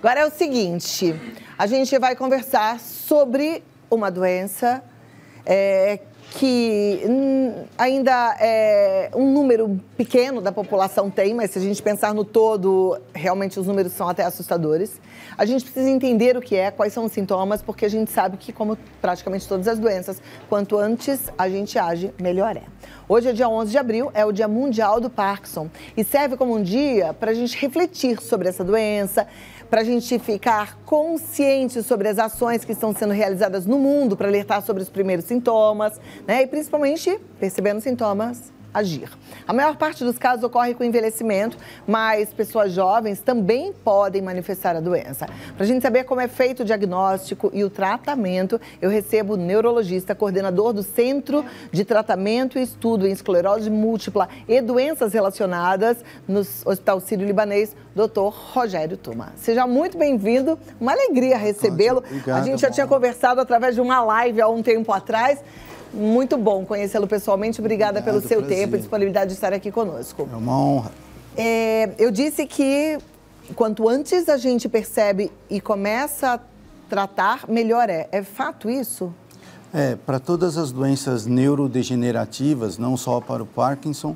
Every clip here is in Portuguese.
Agora é o seguinte, a gente vai conversar sobre uma doença que ainda um número pequeno da população tem, mas se a gente pensar no todo, realmente os números são até assustadores. A gente precisa entender o que é, quais são os sintomas, porque a gente sabe que, como praticamente todas as doenças, quanto antes a gente age, melhor é. Hoje é dia 11 de abril, é o Dia Mundial do Parkinson e serve como um dia para a gente refletir sobre essa doença, para a gente ficar consciente sobre as ações que estão sendo realizadas no mundo para alertar sobre os primeiros sintomas, né? E principalmente, percebendo sintomas, agir. A maior parte dos casos ocorre com envelhecimento, mas pessoas jovens também podem manifestar a doença. Para a gente saber como é feito o diagnóstico e o tratamento, eu recebo o neurologista, coordenador do Centro de Tratamento e Estudo em Esclerose Múltipla e Doenças Relacionadas no Hospital Sírio-Libanês, Dr. Rogério Tuma. Seja muito bem-vindo, uma alegria recebê-lo. A gente já tinha conversado através de uma live há um tempo atrás. Muito bom conhecê-lo pessoalmente. Obrigada pelo seu tempo e disponibilidade de estar aqui conosco. É uma honra. Eu disse que quanto antes a gente percebe e começa a tratar, melhor é. É fato isso? Para todas as doenças neurodegenerativas, não só para o Parkinson,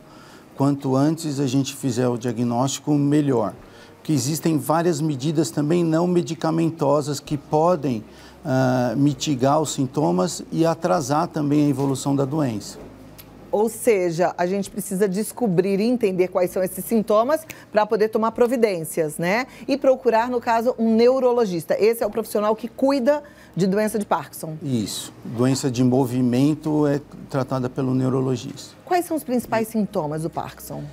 quanto antes a gente fizer o diagnóstico, melhor. Porque existem várias medidas também não medicamentosas que podem mitigar os sintomas e atrasar também a evolução da doença. Ou seja, a gente precisa descobrir e entender quais são esses sintomas para poder tomar providências, né? E procurar, no caso, um neurologista. Esse é o profissional que cuida de doença de Parkinson. Isso. Doença de movimento é tratada pelo neurologista. Quais são os principais sintomas do Parkinson?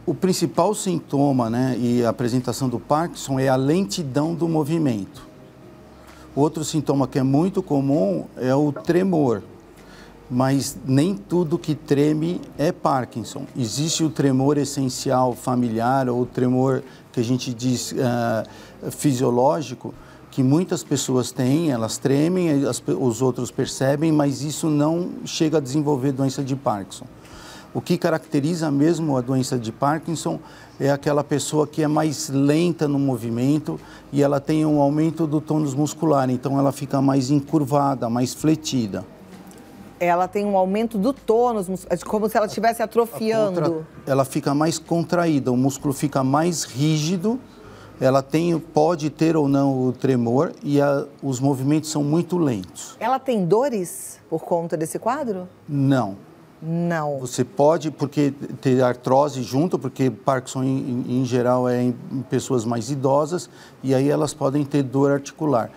O principal sintoma, né, e a apresentação do Parkinson é a lentidão do movimento. Outro sintoma que é muito comum é o tremor, mas nem tudo que treme é Parkinson. Existe o tremor essencial familiar ou o tremor que a gente diz fisiológico, que muitas pessoas têm, elas tremem, os outros percebem, mas isso não chega a desenvolver doença de Parkinson. O que caracteriza mesmo a doença de Parkinson é aquela pessoa que é mais lenta no movimento e ela tem um aumento do tônus muscular, então ela fica mais encurvada, mais fletida. Ela tem um aumento do tônus, como se ela estivesse atrofiando. Ela fica mais contraída, o músculo fica mais rígido, ela pode ter ou não o tremor e os movimentos são muito lentos. Ela tem dores por conta desse quadro? Não. Não. Você pode, porque ter artrose junto, porque Parkinson em geral é em pessoas mais idosas, e aí elas podem ter dor articular.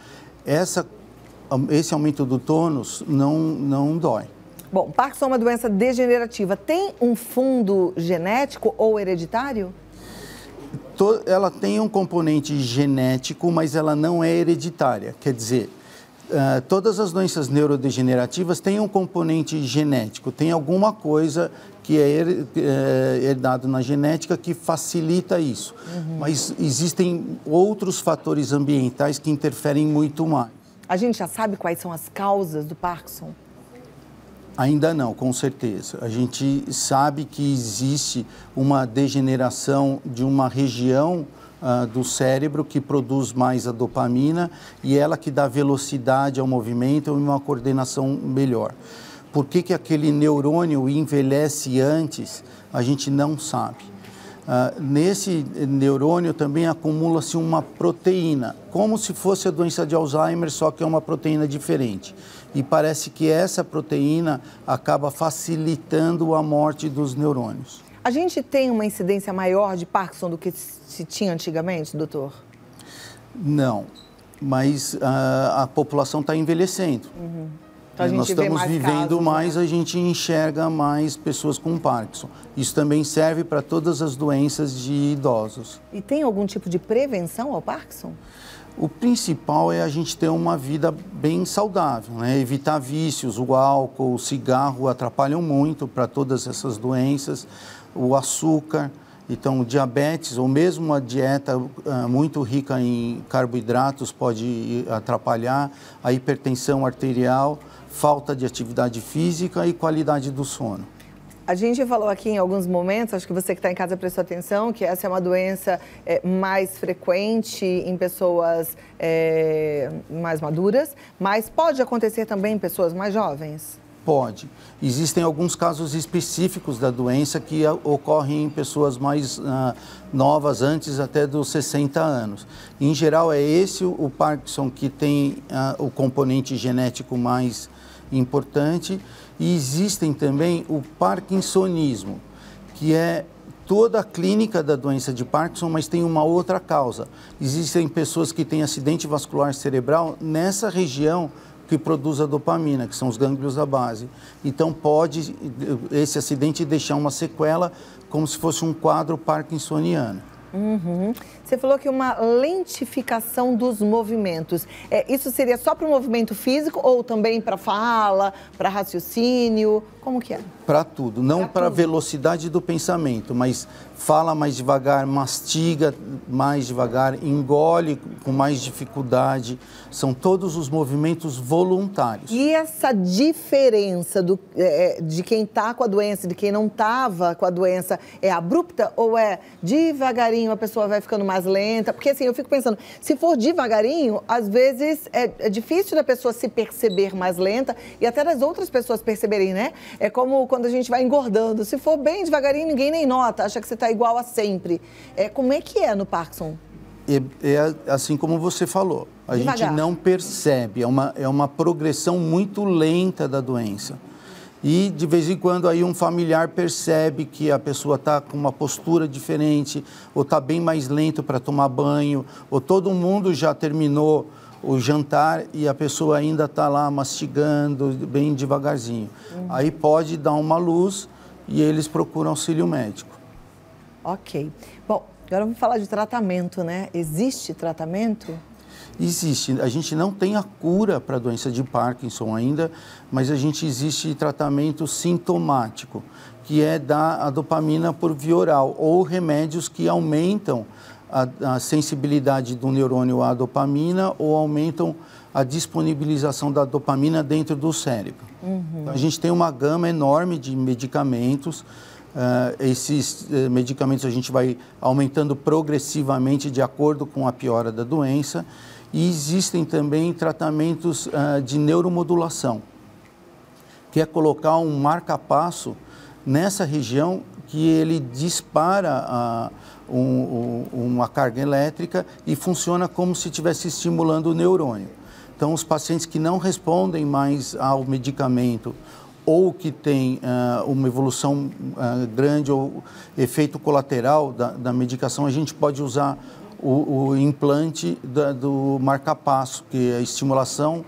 Esse aumento do tônus não dói. Bom, Parkinson é uma doença degenerativa. Tem um fundo genético ou hereditário? Ela tem um componente genético, mas ela não é hereditária. Quer dizer, todas as doenças neurodegenerativas têm um componente genético, tem alguma coisa que é herdado na genética que facilita isso. Mas existem outros fatores ambientais que interferem muito mais. A gente já sabe quais são as causas do Parkinson? Ainda não, com certeza. A gente sabe que existe uma degeneração de uma região do cérebro que produz mais a dopamina e ela que dá velocidade ao movimento e uma coordenação melhor. Por que aquele neurônio envelhece antes, a gente não sabe. Nesse neurônio também acumula-se uma proteína, como se fosse a doença de Alzheimer, só que é uma proteína diferente. E parece que essa proteína acaba facilitando a morte dos neurônios. A gente tem uma incidência maior de Parkinson do que se tinha antigamente, doutor? Não, mas a população está envelhecendo. Então, nós estamos vivendo mais, a gente enxerga mais pessoas com Parkinson. Isso também serve para todas as doenças de idosos. E tem algum tipo de prevenção ao Parkinson? O principal é a gente ter uma vida bem saudável, né? Evitar vícios, o álcool, o cigarro atrapalham muito para todas essas doenças, o açúcar, então o diabetes ou mesmo a dieta muito rica em carboidratos pode atrapalhar, a hipertensão arterial, falta de atividade física e qualidade do sono. A gente falou aqui em alguns momentos, acho que você que está em casa prestou atenção, que essa é uma doença mais frequente em pessoas mais maduras, mas pode acontecer também em pessoas mais jovens? Pode. Existem alguns casos específicos da doença que ocorrem em pessoas mais novas, antes até dos 60 anos. Em geral, é esse o Parkinson que tem o componente genético mais importante. E existem também o parkinsonismo, que é toda a clínica da doença de Parkinson, mas tem uma outra causa. Existem pessoas que têm acidente vascular cerebral nessa região que produz a dopamina, que são os gânglios da base. Então, pode esse acidente deixar uma sequela como se fosse um quadro parkinsoniano. Uhum. Você falou que uma lentificação dos movimentos. Isso seria só para o movimento físico ou também para fala, para raciocínio? Como que é? Para tudo, não para a velocidade do pensamento, mas fala mais devagar, mastiga mais devagar, engole com mais dificuldade. São todos os movimentos voluntários. E essa diferença de quem está com a doença e de quem não estava com a doença é abrupta ou é devagarinho a pessoa vai ficando mais lenta? Porque assim, eu fico pensando, se for devagarinho, às vezes é difícil da pessoa se perceber mais lenta e até das outras pessoas perceberem, né? É como quando a gente vai engordando. Se for bem devagarinho, ninguém nem nota, acha que você está igual a sempre. Como é que é no Parkinson? É assim como você falou, a gente não percebe, é uma progressão muito lenta da doença. E de vez em quando aí um familiar percebe que a pessoa está com uma postura diferente, ou está bem mais lento para tomar banho, ou todo mundo já terminou o jantar e a pessoa ainda está lá mastigando bem devagarzinho. Aí pode dar uma luz e eles procuram auxílio médico. Ok. Bom, agora vamos falar de tratamento, né? Existe tratamento? Existe. A gente não tem a cura para a doença de Parkinson ainda, mas existe tratamento sintomático, que é dar a dopamina por via oral, ou remédios que aumentam a sensibilidade do neurônio à dopamina ou aumentam a disponibilização da dopamina dentro do cérebro. Então, a gente tem uma gama enorme de medicamentos. Esses medicamentos a gente vai aumentando progressivamente de acordo com a piora da doença. E existem também tratamentos de neuromodulação, que é colocar um marca-passo nessa região que ele dispara uma carga elétrica e funciona como se estivesse estimulando o neurônio. Então, os pacientes que não respondem mais ao medicamento ou que têm uma evolução grande ou efeito colateral da medicação, a gente pode usar o implante do marca-passo, que é a estimulação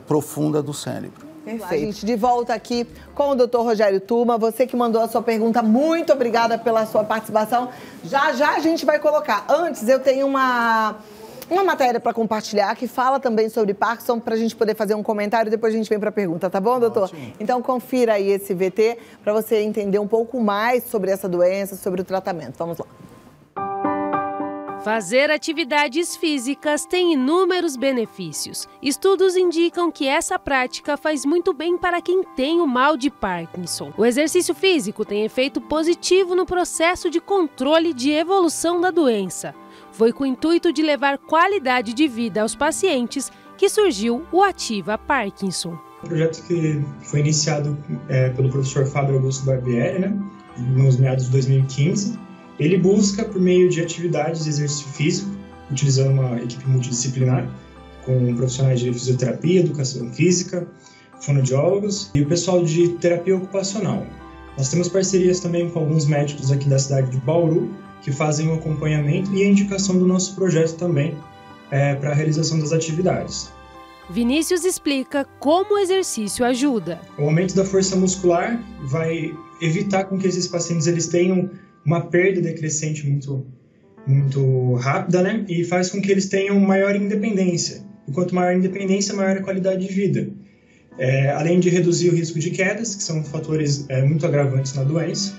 profunda do cérebro. Perfeito. A gente de volta aqui com o Dr. Rogério Tuma. Você que mandou a sua pergunta, muito obrigada pela sua participação. Já a gente vai colocar. Antes, eu tenho uma matéria para compartilhar que fala também sobre Parkinson, para a gente poder fazer um comentário e depois a gente vem para a pergunta, tá bom, doutor? Ótimo. Então, confira aí esse VT para você entender um pouco mais sobre essa doença, sobre o tratamento. Vamos lá. Fazer atividades físicas tem inúmeros benefícios. Estudos indicam que essa prática faz muito bem para quem tem o mal de Parkinson. O exercício físico tem efeito positivo no processo de controle de evolução da doença. Foi com o intuito de levar qualidade de vida aos pacientes que surgiu o Ativa Parkinson. Um projeto que foi iniciado pelo professor Fábio Augusto Barbieri, né, nos meados de 2015. Ele busca, por meio de atividades de exercício físico, utilizando uma equipe multidisciplinar, com profissionais de fisioterapia, educação física, fonoaudiólogos e o pessoal de terapia ocupacional. Nós temos parcerias também com alguns médicos aqui da cidade de Bauru, que fazem o acompanhamento e a indicação do nosso projeto também para a realização das atividades. Vinícius explica como o exercício ajuda. O aumento da força muscular vai evitar com que esses pacientes eles tenham uma perda decrescente muito rápida, né? E faz com que eles tenham maior independência. E quanto maior a independência, maior a qualidade de vida. Além de reduzir o risco de quedas, que são fatores muito agravantes na doença.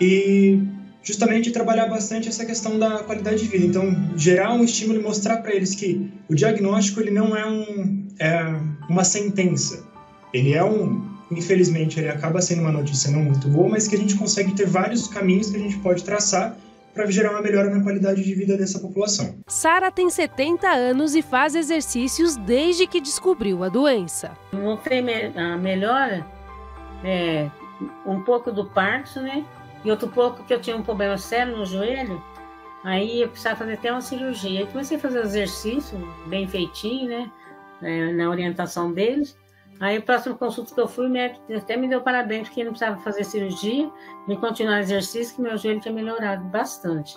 E justamente trabalhar bastante essa questão da qualidade de vida. Então, gerar um estímulo e mostrar para eles que o diagnóstico ele não é uma sentença. Ele é infelizmente ele acaba sendo uma notícia não muito boa, mas que a gente consegue ter vários caminhos que a gente pode traçar para gerar uma melhora na qualidade de vida dessa população. Sara tem 70 anos e faz exercícios desde que descobriu a doença. Notei a melhora, um pouco do Parkinson, né? E outro pouco que eu tinha um problema sério no joelho, aí eu precisava fazer até uma cirurgia. Aí comecei a fazer exercício bem feitinho, né? Na orientação deles. Aí, o próximo consulta que eu fui, o médico até me deu parabéns, porque não precisava fazer cirurgia, me continuar exercício, que meu joelho tinha melhorado bastante.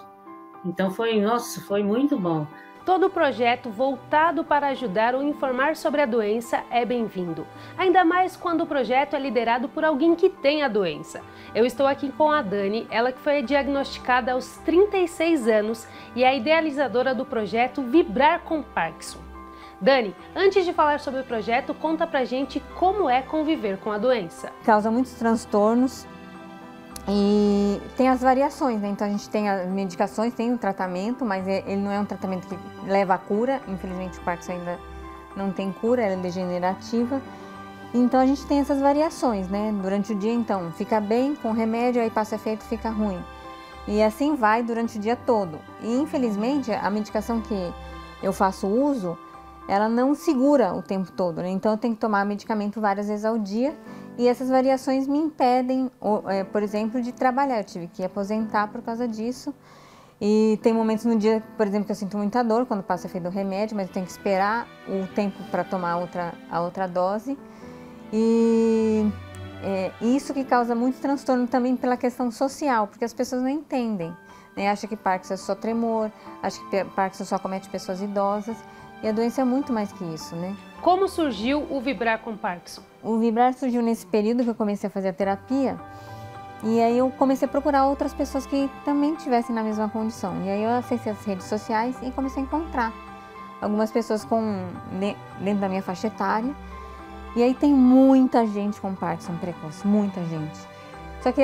Então, foi muito bom. Todo projeto voltado para ajudar ou informar sobre a doença é bem-vindo. Ainda mais quando o projeto é liderado por alguém que tem a doença. Eu estou aqui com a Dani, ela que foi diagnosticada aos 36 anos e é a idealizadora do projeto Vibrar com Parkinson. Dani, antes de falar sobre o projeto, conta pra gente como é conviver com a doença. Causa muitos transtornos e tem as variações, né? Então a gente tem as medicações, tem o tratamento, mas ele não é um tratamento que leva à cura. Infelizmente o Parkinson ainda não tem cura, ela é degenerativa. Então a gente tem essas variações, né? Durante o dia, então, fica bem com remédio, aí passa efeito, fica ruim. E assim vai durante o dia todo. E infelizmente a medicação que eu faço uso, ela não segura o tempo todo, né? Então eu tenho que tomar medicamento várias vezes ao dia e essas variações me impedem, por exemplo, de trabalhar. Eu tive que aposentar por causa disso e tem momentos no dia, por exemplo, que eu sinto muita dor quando passa efeito do remédio, mas eu tenho que esperar o tempo para tomar a outra dose e isso que causa muito transtorno também pela questão social, porque as pessoas não entendem, né? Acham que Parkinson é só tremor, acham que Parkinson só comete pessoas idosas. E a doença é muito mais que isso, né? Como surgiu o Vibrar com Parkinson? O Vibrar surgiu nesse período que eu comecei a fazer a terapia. E aí eu comecei a procurar outras pessoas que também estivessem na mesma condição. E aí eu acessei as redes sociais e comecei a encontrar algumas pessoas dentro da minha faixa etária. E aí tem muita gente com Parkinson precoce, muita gente. Só que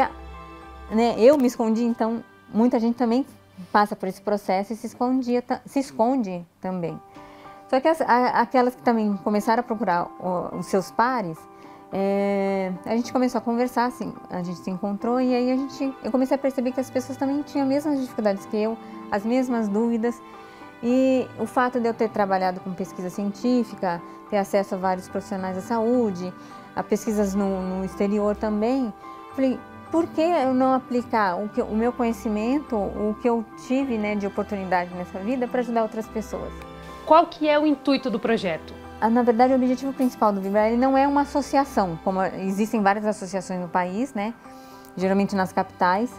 eu me escondi, então muita gente também passa por esse processo e se esconde também. Só que aquelas que também começaram a procurar os seus pares, a gente começou a conversar, assim, a gente se encontrou e aí eu comecei a perceber que as pessoas também tinham as mesmas dificuldades que eu, as mesmas dúvidas. E o fato de eu ter trabalhado com pesquisa científica, ter acesso a vários profissionais da saúde, a pesquisas no exterior também, falei, por que eu não aplicar o meu conhecimento, o que eu tive, né, de oportunidade nessa vida para ajudar outras pessoas? Qual que é o intuito do projeto? Na verdade, o objetivo principal do Vibrar, ele não é uma associação, como existem várias associações no país, né? Geralmente nas capitais,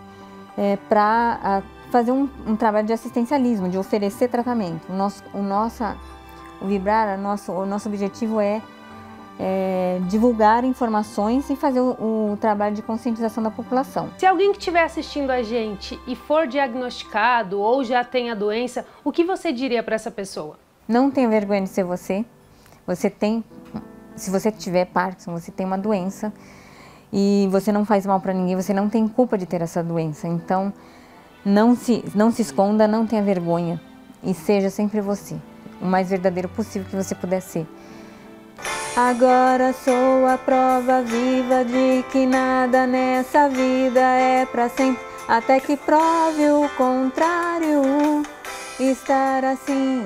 para fazer um trabalho de assistencialismo, de oferecer tratamento. O Vibrar, o nosso objetivo é divulgar informações e fazer o trabalho de conscientização da população. Se alguém que estiver assistindo a gente e for diagnosticado ou já tem a doença, o que você diria para essa pessoa? Não tenha vergonha de ser você. Se você tiver Parkinson, você tem uma doença e você não faz mal para ninguém, você não tem culpa de ter essa doença. Então, não se esconda, não tenha vergonha e seja sempre você, o mais verdadeiro possível que você puder ser. Agora sou a prova viva de que nada nessa vida é para sempre, até que prove o contrário. Estar assim,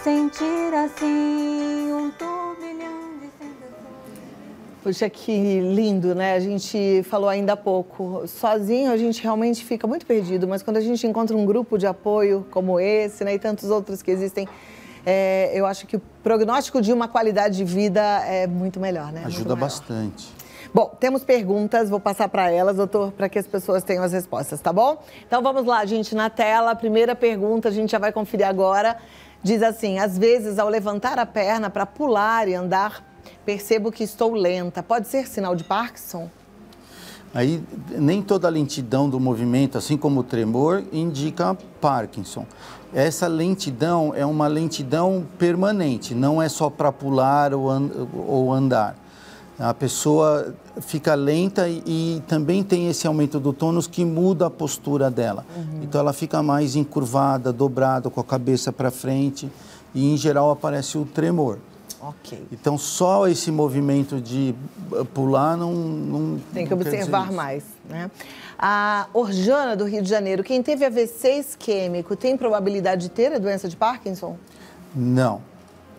sentir assim, um turbilhão de sensações. Puxa, que lindo, né? A gente falou ainda há pouco. Sozinho a gente realmente fica muito perdido, mas quando a gente encontra um grupo de apoio como esse, né, e tantos outros que existem, eu acho que o prognóstico de uma qualidade de vida é muito melhor, né? Ajuda bastante. Bom, temos perguntas, vou passar para elas, doutor, para que as pessoas tenham as respostas, tá bom? Então vamos lá, gente, na tela, a primeira pergunta, a gente já vai conferir agora. Diz assim, às vezes ao levantar a perna para pular e andar, percebo que estou lenta. Pode ser sinal de Parkinson? Aí, nem toda lentidão do movimento, assim como o tremor, indica Parkinson. Essa lentidão é uma lentidão permanente, não é só para pular ou andar. A pessoa fica lenta e também tem esse aumento do tônus que muda a postura dela. Então, ela fica mais encurvada, dobrada, com a cabeça para frente e, em geral, aparece o tremor. Ok. Então, só esse movimento de pular não tem que não quer dizer observar isso. mais, né? A Orjana, do Rio de Janeiro, quem teve AVC isquêmico tem probabilidade de ter a doença de Parkinson? Não.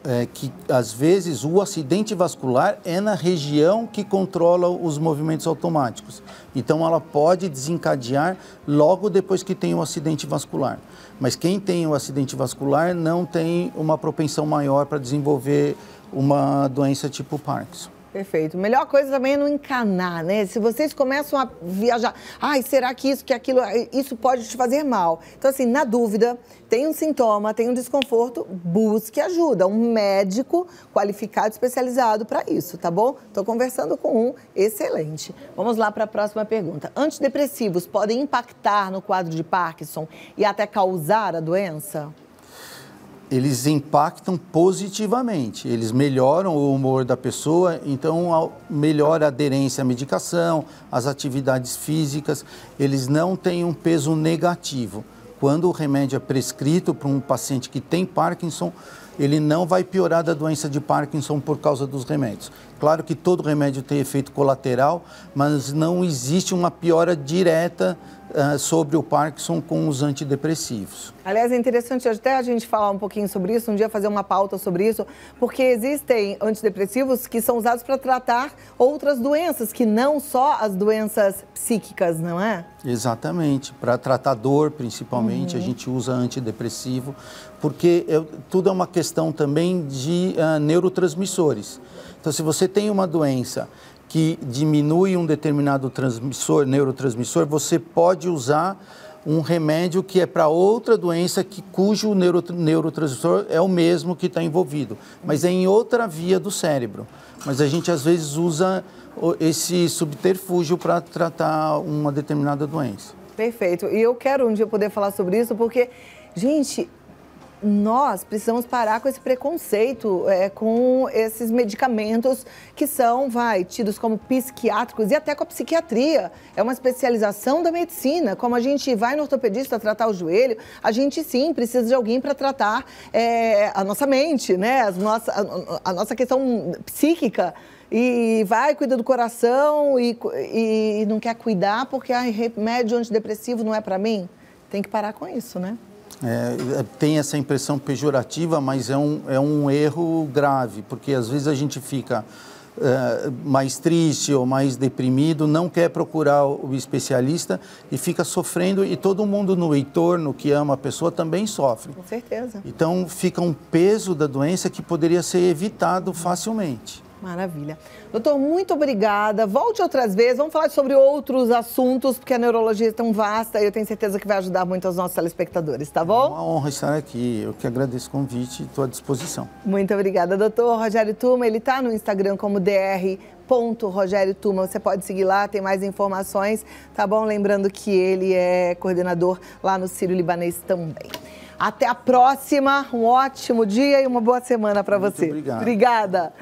É que, às vezes, o acidente vascular é na região que controla os movimentos automáticos. Então, ela pode desencadear logo depois que tem o acidente vascular. Mas quem tem o acidente vascular não tem uma propensão maior para desenvolver uma doença tipo Parkinson. Perfeito. Melhor coisa também é não encanar, né? Se vocês começam a viajar, ai, será que isso, que aquilo, isso pode te fazer mal? Então, assim, na dúvida, tem um sintoma, tem um desconforto, busque ajuda. Um médico qualificado, especializado para isso, tá bom? Estou conversando com um excelente. Vamos lá para a próxima pergunta. Antidepressivos podem impactar no quadro de Parkinson e até causar a doença? Eles impactam positivamente, eles melhoram o humor da pessoa, então melhora a aderência à medicação, às atividades físicas, eles não têm um peso negativo. Quando o remédio é prescrito para um paciente que tem Parkinson, ele não vai piorar da doença de Parkinson por causa dos remédios. Claro que todo remédio tem efeito colateral, mas não existe uma piora direta sobre o Parkinson com os antidepressivos. Aliás, é interessante até a gente falar um pouquinho sobre isso, um dia fazer uma pauta sobre isso, porque existem antidepressivos que são usados para tratar outras doenças, que não só as doenças psíquicas, não é? Exatamente. Para tratar dor, principalmente, a gente usa antidepressivo, porque tudo é uma questão também de neurotransmissores. Então, se você tem uma doença que diminui um determinado neurotransmissor, você pode usar um remédio que é para outra doença cujo neurotransmissor é o mesmo que está envolvido, mas é em outra via do cérebro. Mas a gente, às vezes, usa esse subterfúgio para tratar uma determinada doença. Perfeito. E eu quero um dia poder falar sobre isso, porque, gente, nós precisamos parar com esse preconceito, com esses medicamentos que são, tidos como psiquiátricos e até com a psiquiatria. É uma especialização da medicina. Como a gente vai no ortopedista tratar o joelho, a gente sim precisa de alguém para tratar a nossa mente, né? A nossa questão psíquica. E cuida do coração e não quer cuidar porque remédio antidepressivo não é para mim. Tem que parar com isso, né? Tem essa impressão pejorativa, mas é um erro grave, porque às vezes a gente fica mais triste ou mais deprimido, não quer procurar o especialista e fica sofrendo, e todo mundo no entorno que ama a pessoa também sofre. Com certeza. Então fica um peso da doença que poderia ser evitado facilmente. Maravilha. Doutor, muito obrigada. Volte outras vezes. Vamos falar sobre outros assuntos, porque a neurologia é tão vasta e eu tenho certeza que vai ajudar muito os nossos telespectadores, tá bom? É uma honra estar aqui. Eu que agradeço o convite e estou à disposição. Muito obrigada, doutor Rogério Tuma. Ele está no Instagram como dr.Rogério Tuma. Você pode seguir lá, tem mais informações, tá bom? Lembrando que ele é coordenador lá no Sírio-Libanês também. Até a próxima. Um ótimo dia e uma boa semana para você. Muito obrigado. Obrigada.